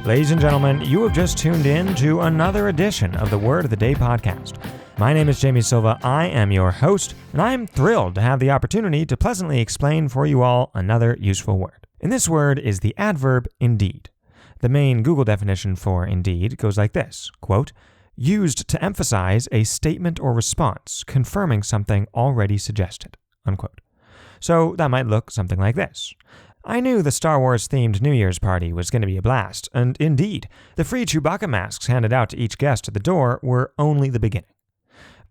Ladies and gentlemen, you have just tuned in to another edition of the Word of the Day podcast. My name is Jamie Silva, I am your host, and I am thrilled to have the opportunity to pleasantly explain for you all another useful word. And this word is the adverb indeed. The main Google definition for indeed goes like this, quote, used to emphasize a statement or response confirming something already suggested, unquote. So that might look something like this. I knew the Star Wars-themed New Year's party was going to be a blast, and indeed, the free Chewbacca masks handed out to each guest at the door were only the beginning.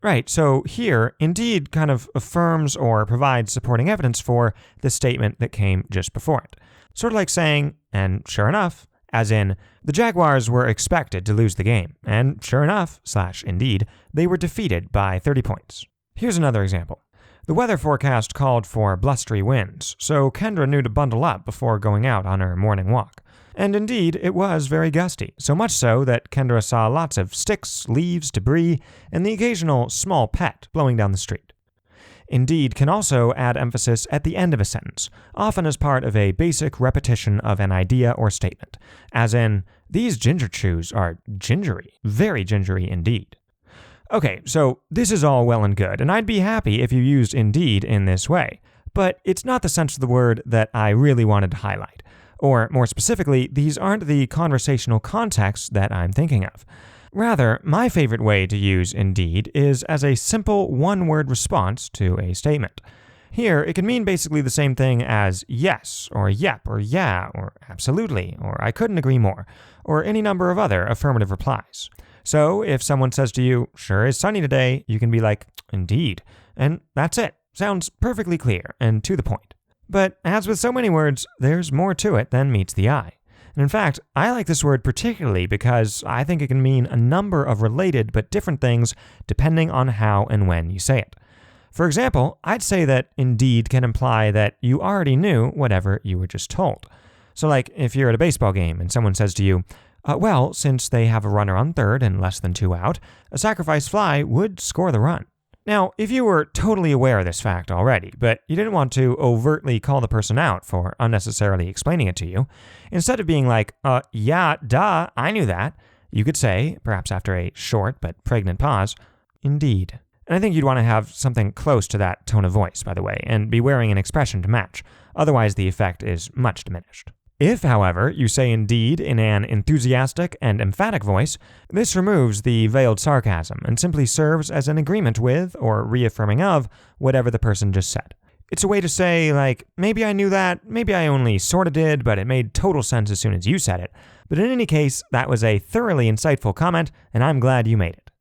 Right, so here, indeed kind of affirms or provides supporting evidence for the statement that came just before it. Sort of like saying, and sure enough, as in, the Jaguars were expected to lose the game, and sure enough, /indeed, they were defeated by 30 points. Here's another example. The weather forecast called for blustery winds, so Kendra knew to bundle up before going out on her morning walk. And indeed, it was very gusty, so much so that Kendra saw lots of sticks, leaves, debris, and the occasional small pet blowing down the street. Indeed can also add emphasis at the end of a sentence, often as part of a basic repetition of an idea or statement, as in, these ginger chews are gingery, very gingery indeed. Okay, so this is all well and good, and I'd be happy if you used indeed in this way, but it's not the sense of the word that I really wanted to highlight. Or, more specifically, these aren't the conversational contexts that I'm thinking of. Rather, my favorite way to use indeed is as a simple one-word response to a statement. Here, it can mean basically the same thing as yes, or yep, or yeah, or absolutely, or I couldn't agree more, or any number of other affirmative replies. So, if someone says to you, sure is sunny today, you can be like, indeed. And that's it. Sounds perfectly clear and to the point. But as with so many words, there's more to it than meets the eye. And in fact, I like this word particularly because I think it can mean a number of related but different things depending on how and when you say it. For example, I'd say that indeed can imply that you already knew whatever you were just told. So like if you're at a baseball game and someone says to you, well, since they have a runner on third and less than 2 out, a sacrifice fly would score the run. Now, if you were totally aware of this fact already, but you didn't want to overtly call the person out for unnecessarily explaining it to you, instead of being like, yeah, duh, I knew that, you could say, perhaps after a short but pregnant pause, indeed. And I think you'd want to have something close to that tone of voice, by the way, and be wearing an expression to match. Otherwise, the effect is much diminished. If, however, you say indeed in an enthusiastic and emphatic voice, this removes the veiled sarcasm and simply serves as an agreement with, or reaffirming of, whatever the person just said. It's a way to say, like, maybe I knew that, maybe I only sorta did, but it made total sense as soon as you said it. But in any case, that was a thoroughly insightful comment, and I'm glad you made it.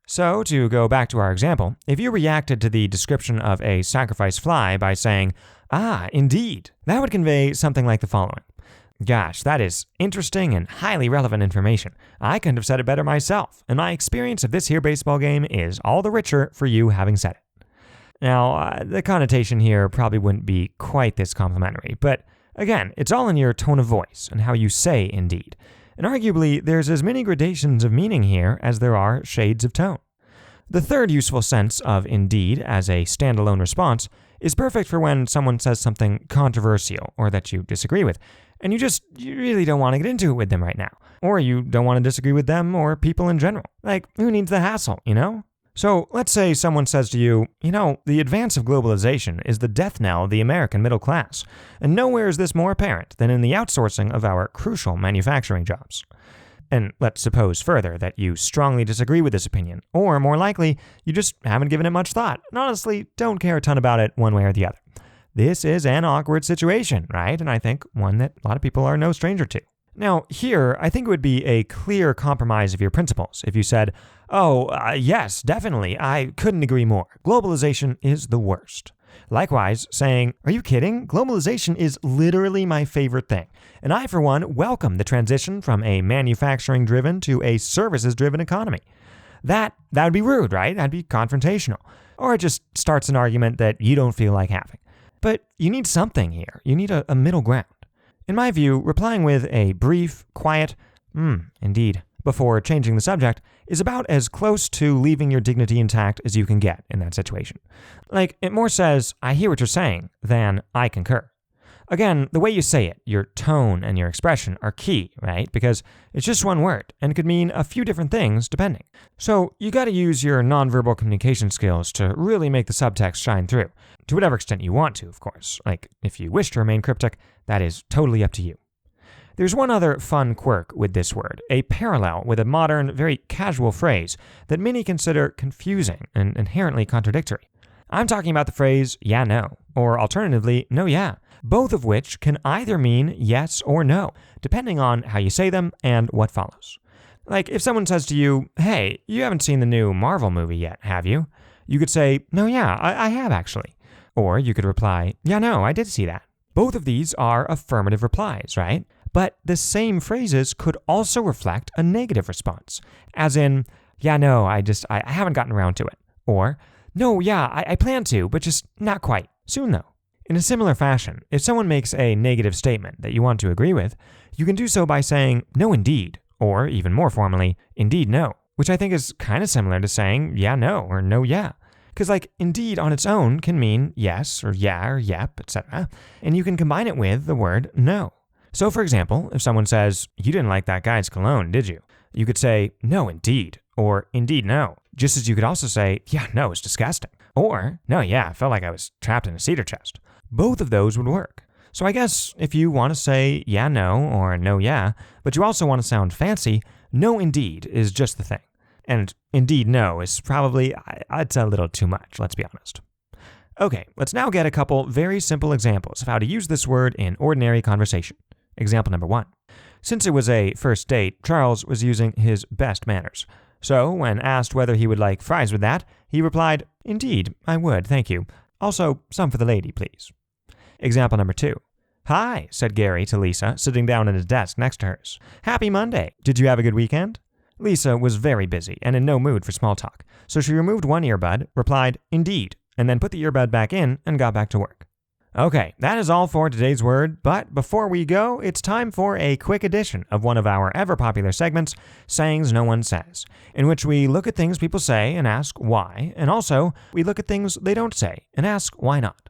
So, to go back to our example, if you reacted to the description of a sacrifice fly by saying, indeed, that would convey something like the following. Gosh, that is interesting and highly relevant information. I couldn't have said it better myself, and my experience of this here baseball game is all the richer for you having said it. Now, the connotation here probably wouldn't be quite this complimentary, but again, it's all in your tone of voice and how you say indeed. And arguably, there's as many gradations of meaning here as there are shades of tone. The third useful sense of indeed as a standalone response is perfect for when someone says something controversial or that you disagree with, and you really don't want to get into it with them right now. Or you don't want to disagree with them or people in general. Like, who needs the hassle, you know? So, let's say someone says to you, the advance of globalization is the death knell of the American middle class, and nowhere is this more apparent than in the outsourcing of our crucial manufacturing jobs. And let's suppose further that you strongly disagree with this opinion, or more likely, you just haven't given it much thought, and honestly don't care a ton about it one way or the other. This is an awkward situation, right? And I think one that a lot of people are no stranger to. Now, here, I think it would be a clear compromise of your principles if you said, yes, definitely, I couldn't agree more. Globalization is the worst. Likewise, saying, are you kidding? Globalization is literally my favorite thing. And I, for one, welcome the transition from a manufacturing-driven to a services-driven economy. That would be rude, right? That'd be confrontational. Or it just starts an argument that you don't feel like having. But you need something here. You need a middle ground. In my view, replying with a brief, quiet, Indeed. Before changing the subject is about as close to leaving your dignity intact as you can get in that situation. Like, it more says, I hear what you're saying, than I concur. Again, the way you say it, your tone and your expression are key, right? Because it's just one word and could mean a few different things depending. So you got to use your nonverbal communication skills to really make the subtext shine through, to whatever extent you want to, of course. Like, if you wish to remain cryptic, that is totally up to you. There's one other fun quirk with this word, a parallel with a modern, very casual phrase that many consider confusing and inherently contradictory. I'm talking about the phrase, yeah, no, or alternatively, no, yeah, both of which can either mean yes or no, depending on how you say them and what follows. Like, if someone says to you, hey, you haven't seen the new Marvel movie yet, have you? You could say, no, yeah, I have actually. Or you could reply, yeah, no, I did see that. Both of these are affirmative replies, right? But the same phrases could also reflect a negative response, as in, yeah, no, I haven't gotten around to it. Or, no, yeah, I plan to, but just not quite. Soon, though. In a similar fashion, if someone makes a negative statement that you want to agree with, you can do so by saying, no, indeed, or even more formally, indeed, no, which I think is kind of similar to saying, yeah, no, or no, yeah. Because, like, indeed on its own can mean yes, or yeah, or yep, etc., and you can combine it with the word no. So, for example, if someone says, you didn't like that guy's cologne, did you? You could say, no, indeed, or indeed, no, just as you could also say, yeah, no, it's disgusting, or no, yeah, I felt like I was trapped in a cedar chest. Both of those would work. So I guess if you want to say yeah, no, or no, yeah, but you also want to sound fancy, no, indeed is just the thing. And indeed, no is probably, it's a little too much, let's be honest. Okay, let's now get a couple very simple examples of how to use this word in ordinary conversation. Example number 1. Since it was a first date, Charles was using his best manners. So, when asked whether he would like fries with that, he replied, indeed, I would, thank you. Also, some for the lady, please. Example number 2. Hi, said Gary to Lisa, sitting down at his desk next to hers. Happy Monday. Did you have a good weekend? Lisa was very busy and in no mood for small talk, so she removed one earbud, replied, indeed, and then put the earbud back in and got back to work. Okay, that is all for today's word, but before we go, it's time for a quick edition of one of our ever-popular segments, Sayings No One Says, in which we look at things people say and ask why, and also we look at things they don't say and ask why not.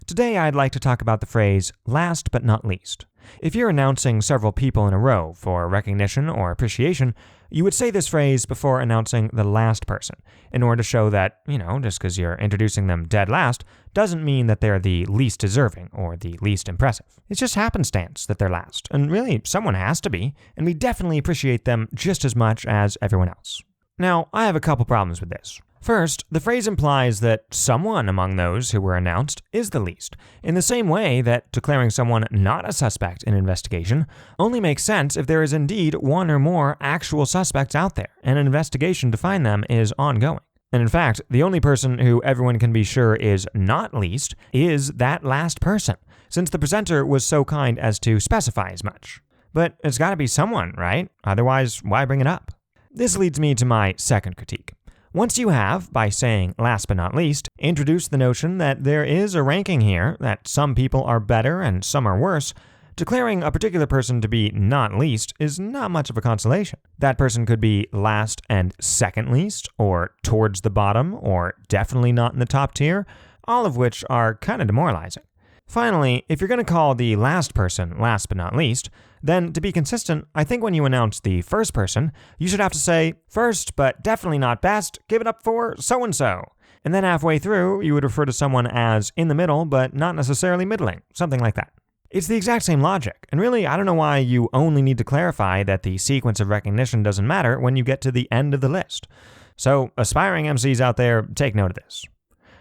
Today, I'd like to talk about the phrase, last but not least. If you're announcing several people in a row for recognition or appreciation, you would say this phrase before announcing the last person, in order to show that, just because you're introducing them dead last, doesn't mean that they're the least deserving or the least impressive. It's just happenstance that they're last, and really, someone has to be, and we definitely appreciate them just as much as everyone else. Now, I have a couple problems with this. First, the phrase implies that someone among those who were announced is the least, in the same way that declaring someone not a suspect in an investigation only makes sense if there is indeed one or more actual suspects out there, and an investigation to find them is ongoing. And in fact, the only person who everyone can be sure is not least is that last person, since the presenter was so kind as to specify as much. But it's gotta be someone, right? Otherwise, why bring it up? This leads me to my second critique. Once you have, by saying last but not least, introduced the notion that there is a ranking here, that some people are better and some are worse, declaring a particular person to be not least is not much of a consolation. That person could be last and second least, or towards the bottom, or definitely not in the top tier, all of which are kind of demoralizing. Finally, if you're going to call the last person last but not least, then to be consistent, I think when you announce the first person, you should have to say, first but definitely not best, give it up for so-and-so. And then halfway through, you would refer to someone as in the middle but not necessarily middling, something like that. It's the exact same logic, and really, I don't know why you only need to clarify that the sequence of recognition doesn't matter when you get to the end of the list. So, aspiring MCs out there, take note of this.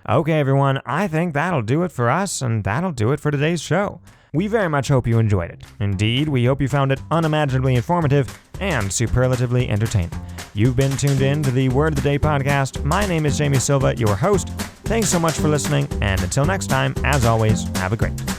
Okay, everyone, I think that'll do it for us, and that'll do it for today's show. We very much hope you enjoyed it. Indeed, we hope you found it unimaginably informative and superlatively entertaining. You've been tuned in to the Word of the Day podcast. My name is Jamie Silva, your host. Thanks so much for listening, and until next time, as always, have a great day.